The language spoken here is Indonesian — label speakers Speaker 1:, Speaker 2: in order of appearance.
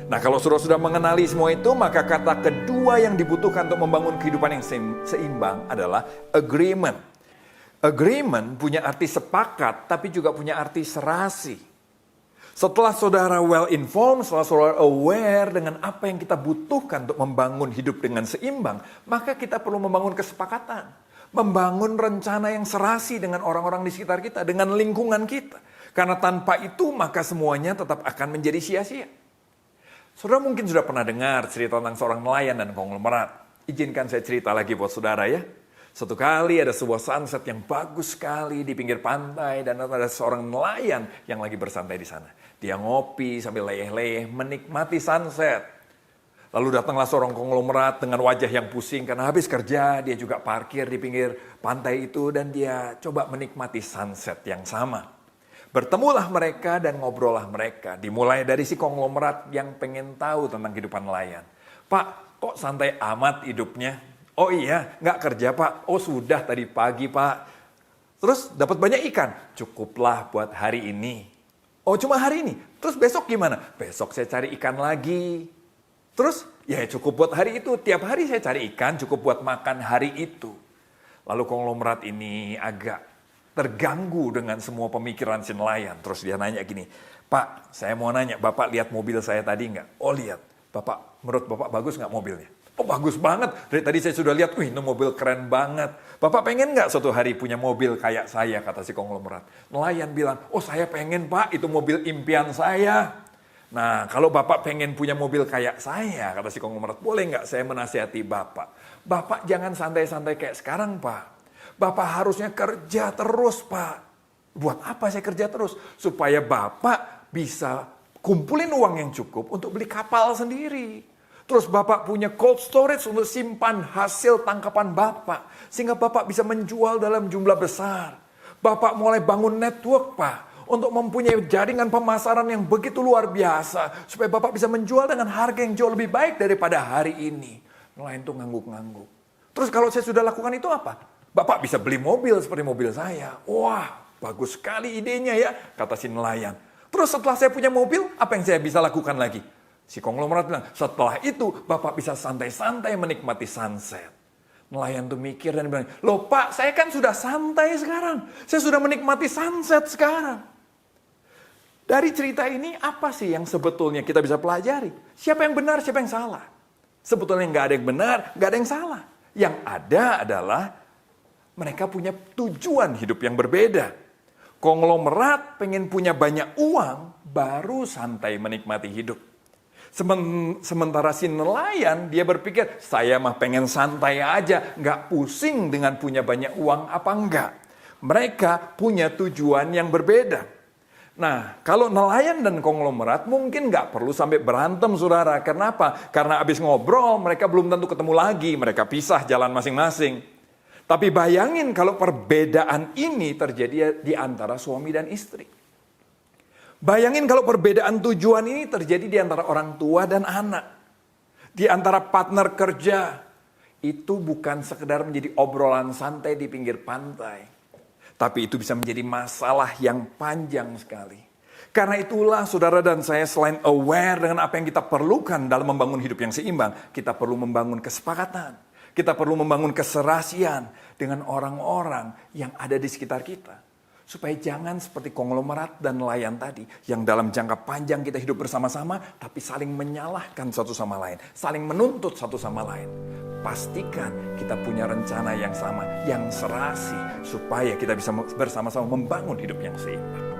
Speaker 1: Nah, kalau saudara sudah mengenali semua itu, maka kata kedua yang dibutuhkan untuk membangun kehidupan yang seimbang adalah agreement. Agreement punya arti sepakat, tapi juga punya arti serasi. Setelah saudara well informed, setelah saudara aware dengan apa yang kita butuhkan untuk membangun hidup dengan seimbang, maka kita perlu membangun kesepakatan. Membangun rencana yang serasi dengan orang-orang di sekitar kita, dengan lingkungan kita. Karena tanpa itu, maka semuanya tetap akan menjadi sia-sia. Saudara mungkin sudah pernah dengar cerita tentang seorang nelayan dan konglomerat. Izinkan saya cerita lagi buat saudara ya. Suatu kali ada sebuah sunset yang bagus sekali di pinggir pantai dan ada seorang nelayan yang lagi bersantai di sana. Dia ngopi sambil leyeh-leyeh menikmati sunset. Lalu datanglah seorang konglomerat dengan wajah yang pusing karena habis kerja. Dia juga parkir di pinggir pantai itu dan dia coba menikmati sunset yang sama. Bertemulah mereka dan ngobrollah mereka. Dimulai dari si konglomerat yang pengen tahu tentang kehidupan nelayan. Pak, kok santai amat hidupnya? Oh iya, nggak kerja pak. Oh sudah tadi pagi pak. Terus dapat banyak ikan? Cukuplah buat hari ini. Oh cuma hari ini? Terus besok gimana? Besok saya cari ikan lagi. Terus ya cukup buat hari itu. Tiap hari saya cari ikan cukup buat makan hari itu. Lalu konglomerat ini agak terganggu dengan semua pemikiran si nelayan. Terus dia nanya gini, Pak, saya mau nanya, Bapak lihat mobil saya tadi nggak? Oh lihat. Bapak, menurut Bapak bagus nggak mobilnya? Oh bagus banget. Dari tadi saya sudah lihat, wih ini mobil keren banget. Bapak pengen nggak suatu hari punya mobil kayak saya, kata si konglomerat. Nelayan bilang, oh saya pengen Pak, itu mobil impian saya. Nah kalau Bapak pengen punya mobil kayak saya, kata si konglomerat, boleh nggak saya menasihati Bapak? Bapak jangan santai-santai kayak sekarang Pak. Bapak harusnya kerja terus, Pak. Buat apa saya kerja terus? Supaya Bapak bisa kumpulin uang yang cukup untuk beli kapal sendiri. Terus Bapak punya cold storage untuk simpan hasil tangkapan Bapak. Sehingga Bapak bisa menjual dalam jumlah besar. Bapak mulai bangun network, Pak. Untuk mempunyai jaringan pemasaran yang begitu luar biasa. Supaya Bapak bisa menjual dengan harga yang jauh lebih baik daripada hari ini. Nelayan tuh ngangguk-ngangguk. Terus kalau saya sudah lakukan itu apa? Bapak bisa beli mobil seperti mobil saya. Wah, bagus sekali idenya ya, kata si nelayan. Terus setelah saya punya mobil, apa yang saya bisa lakukan lagi? Si konglomerat bilang, setelah itu Bapak bisa santai-santai menikmati sunset. Nelayan tuh mikir dan bilang, loh Pak, saya kan sudah santai sekarang. Saya sudah menikmati sunset sekarang. Dari cerita ini, apa sih yang sebetulnya kita bisa pelajari? Siapa yang benar, siapa yang salah? Sebetulnya nggak ada yang benar, nggak ada yang salah. Yang ada adalah mereka punya tujuan hidup yang berbeda. Konglomerat pengen punya banyak uang, baru santai menikmati hidup. Sementara si nelayan, dia berpikir, saya mah pengen santai aja, nggak pusing dengan punya banyak uang apa enggak. Mereka punya tujuan yang berbeda. Nah, kalau nelayan dan konglomerat mungkin nggak perlu sampai berantem, saudara. Kenapa? Karena abis ngobrol, mereka belum tentu ketemu lagi. Mereka pisah jalan masing-masing. Tapi bayangin kalau perbedaan ini terjadi di antara suami dan istri. Bayangin kalau perbedaan tujuan ini terjadi di antara orang tua dan anak. Di antara partner kerja. Itu bukan sekedar menjadi obrolan santai di pinggir pantai. Tapi itu bisa menjadi masalah yang panjang sekali. Karena itulah saudara dan saya selain aware dengan apa yang kita perlukan dalam membangun hidup yang seimbang. Kita perlu membangun kesepakatan. Kita perlu membangun keserasian dengan orang-orang yang ada di sekitar kita. Supaya jangan seperti konglomerat dan nelayan tadi. Yang dalam jangka panjang kita hidup bersama-sama. Tapi saling menyalahkan satu sama lain. Saling menuntut satu sama lain. Pastikan kita punya rencana yang sama. Yang serasi. Supaya kita bisa bersama-sama membangun hidup yang seimbang.